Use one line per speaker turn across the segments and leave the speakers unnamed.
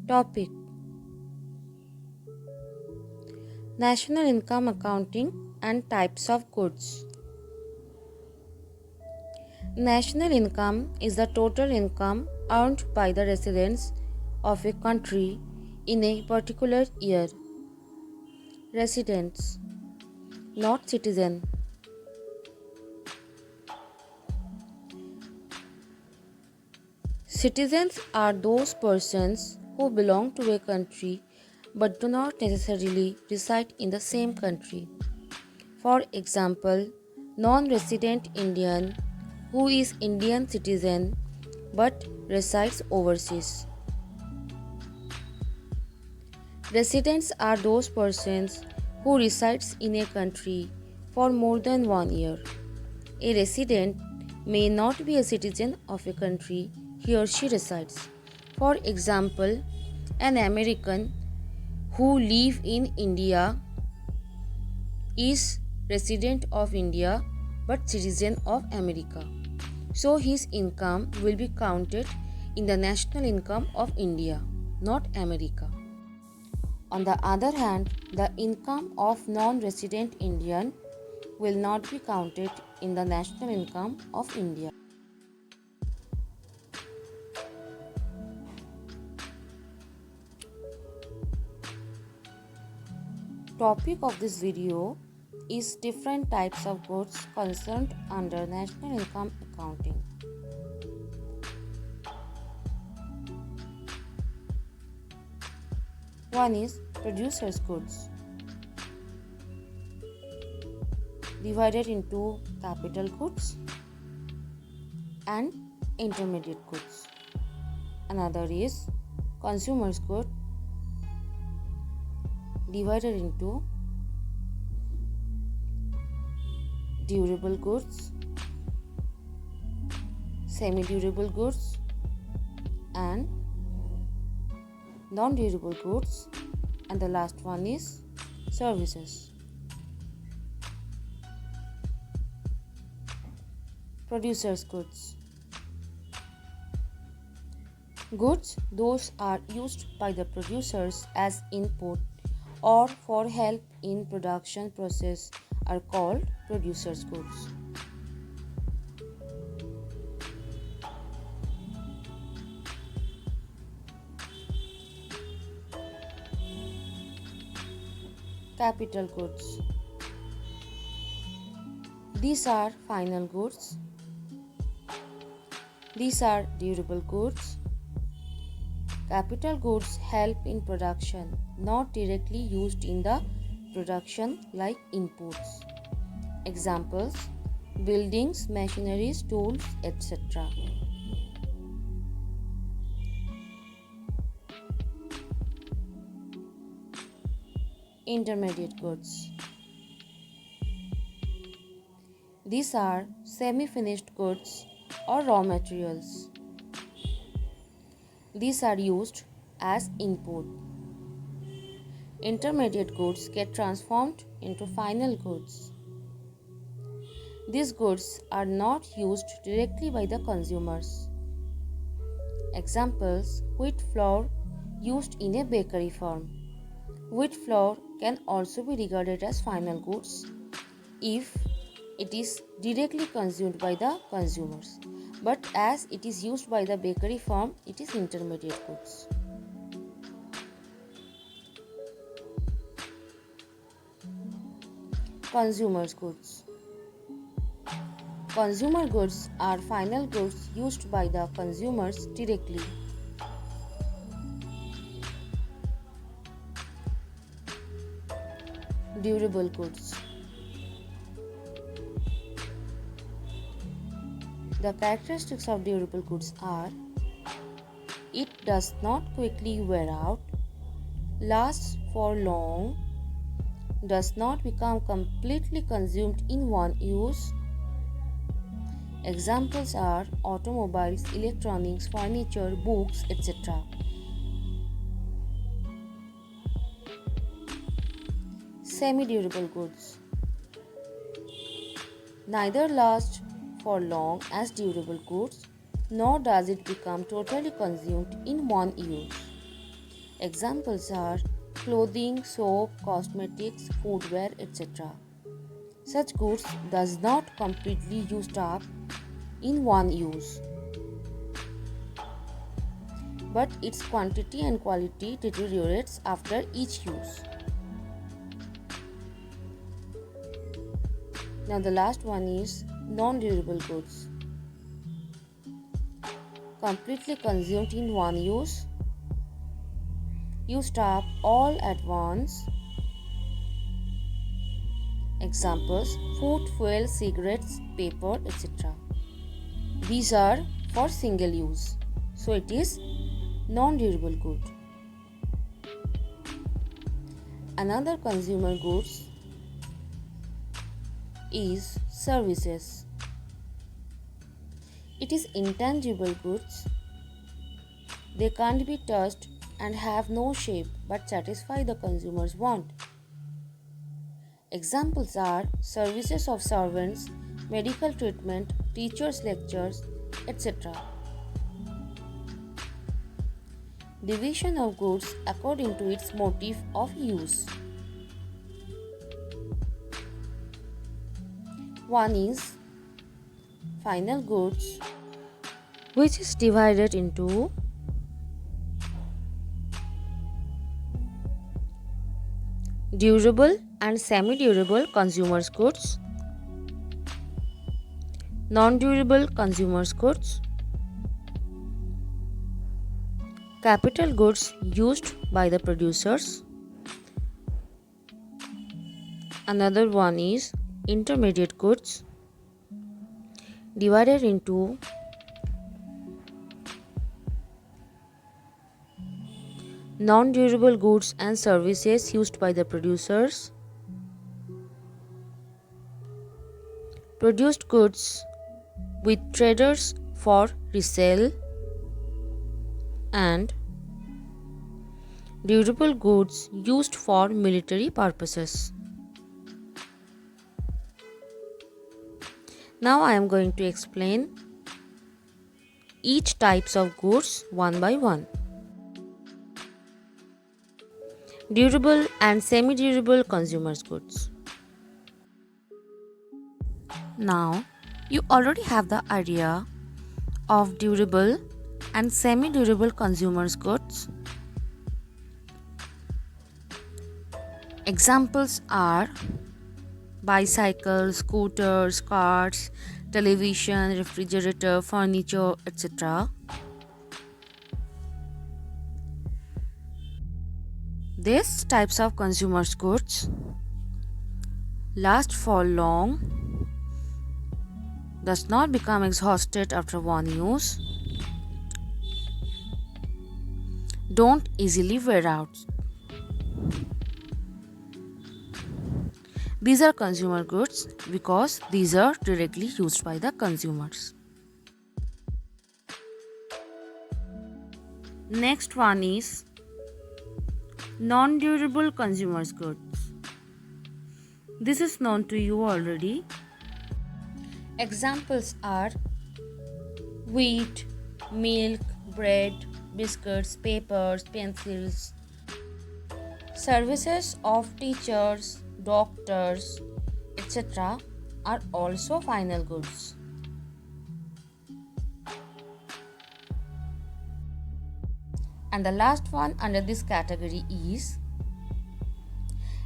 Topic: National Income Accounting and Types of Goods. National income is the total income earned by the residents of a country in a particular year. Residents, not citizen. Citizens are those persons who belong to a country but do not necessarily reside in the same country. For example, non-resident Indian who is Indian citizen but resides overseas. Residents are those persons who resides in a country for more than 1 year. A resident may not be a citizen of a country he or she resides. For example, an American who live in India is resident of India but citizen of America. So his income will be counted in the national income of India, not America. On the other hand, the income of non-resident Indian will not be counted in the national income of India. Topic of this video is different types of goods concerned under national income accounting. One is producer's goods, divided into capital goods and intermediate goods. Another is consumer's good, divided into durable goods, semi-durable goods and non-durable goods, and the last one is services. Producer's goods. Goods, those are used by the producers as input or for help in production process, are called producer's goods. Capital goods. These are final goods. These are durable goods. Capital goods help in production, not directly used in the production like inputs. Examples: buildings, machineries, tools, etc. Intermediate goods. These are semi-finished goods or raw materials. These are used as input. Intermediate goods get transformed into final goods. These goods are not used directly by the consumers. Examples: wheat flour used in a bakery farm. Wheat flour can also be regarded as final goods if it is directly consumed by the consumers, but as it is used by the bakery firm, it is intermediate goods. Consumer's goods. Consumer goods are final goods used by the consumers directly. Durable goods. The characteristics of durable goods are: it does not quickly wear out, lasts for long, does not become completely consumed in one use. Examples are automobiles, electronics, furniture, books, etc. Semi-durable goods. Neither lasts for long as durable goods, nor does it become totally consumed in one use. Examples are clothing, soap, cosmetics, footwear, etc. Such goods does not completely used up in one use, but its quantity and quality deteriorates after each use. Now the last one is non-durable goods. Completely consumed in one use, used up all at once. Examples: food, fuel, cigarettes, paper, etc. These are for single use, so it is non-durable good. Another consumer goods is services. It is intangible goods. They can't be touched and have no shape but satisfy the consumer's want. Examples are services of servants, medical treatment, teachers' lectures, etc. Division of goods according to its motive of use. One is final goods, which is divided into durable and semi-durable consumer goods, non-durable consumer goods, capital goods used by the producers. Another one is intermediate goods, divided into non-durable goods and services used by the producers, produced goods with traders for resale, and durable goods used for military purposes. Now I am going to explain each types of goods one by one. Durable and semi-durable consumer goods. Now you already have the idea of durable and semi-durable consumer goods. Examples are bicycles, scooters, cars, television, refrigerator, furniture, etc. These types of consumer goods last for long, does not become exhausted after one use, don't easily wear out. These are consumer goods because these are directly used by the consumers. Next one is non-durable consumer goods. This is known to you already. Examples are wheat, milk, bread, biscuits, papers, pencils. Services of teachers, doctors, etc. are also final goods. And the last one under this category is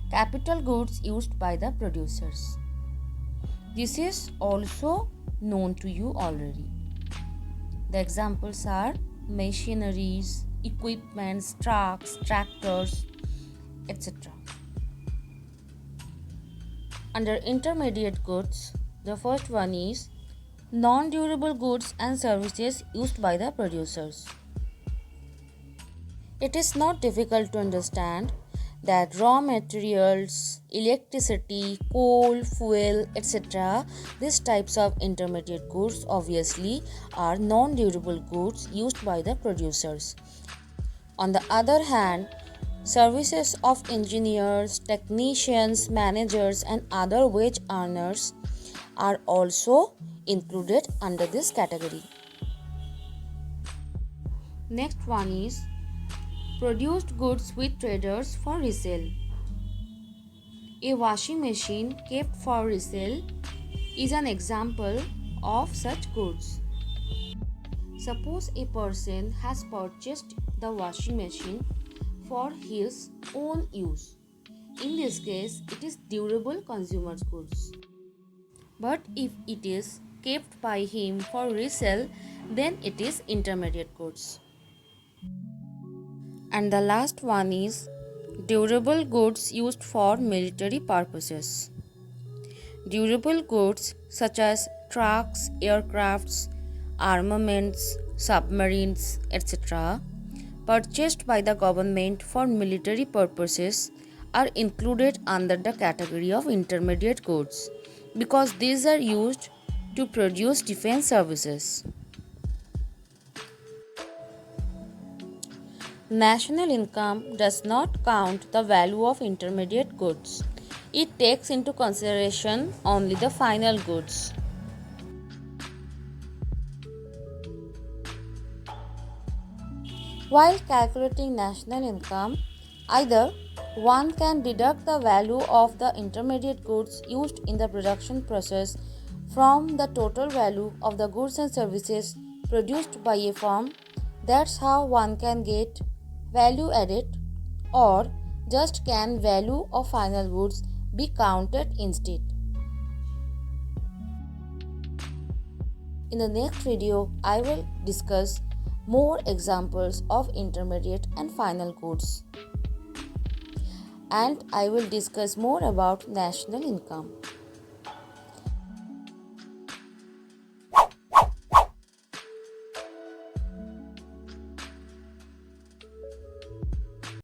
capital goods used by the producers. This is also known to you already. The examples are machineries, equipments, trucks, tractors, etc. Under intermediate goods, the first one is non-durable goods and services used by the producers. It is not difficult to understand that raw materials, electricity, coal, fuel, etc. these types of intermediate goods obviously are non-durable goods used by the producers. On the other hand, services of engineers, technicians, managers and other wage earners are also included under this category. Next one is Produced goods with traders for resale. A washing machine kept for resale is an example of such goods. Suppose a person has purchased the washing machine for his own use. In this case, it is durable consumer goods. But if it is kept by him for resale, then it is intermediate goods. And the last one is durable goods used for military purposes. Durable goods such as trucks, aircrafts, armaments, submarines, etc., purchased by the government for military purposes are included under the category of intermediate goods because these are used to produce defense services. National income does not count the value of intermediate goods. It takes into consideration only the final goods. While calculating national income, either one can deduct the value of the intermediate goods used in the production process from the total value of the goods and services produced by a firm. That's how one can get value added, or just can value of final goods be counted instead. In the next video, I will discuss more examples of intermediate and final goods, and I will discuss more about national income.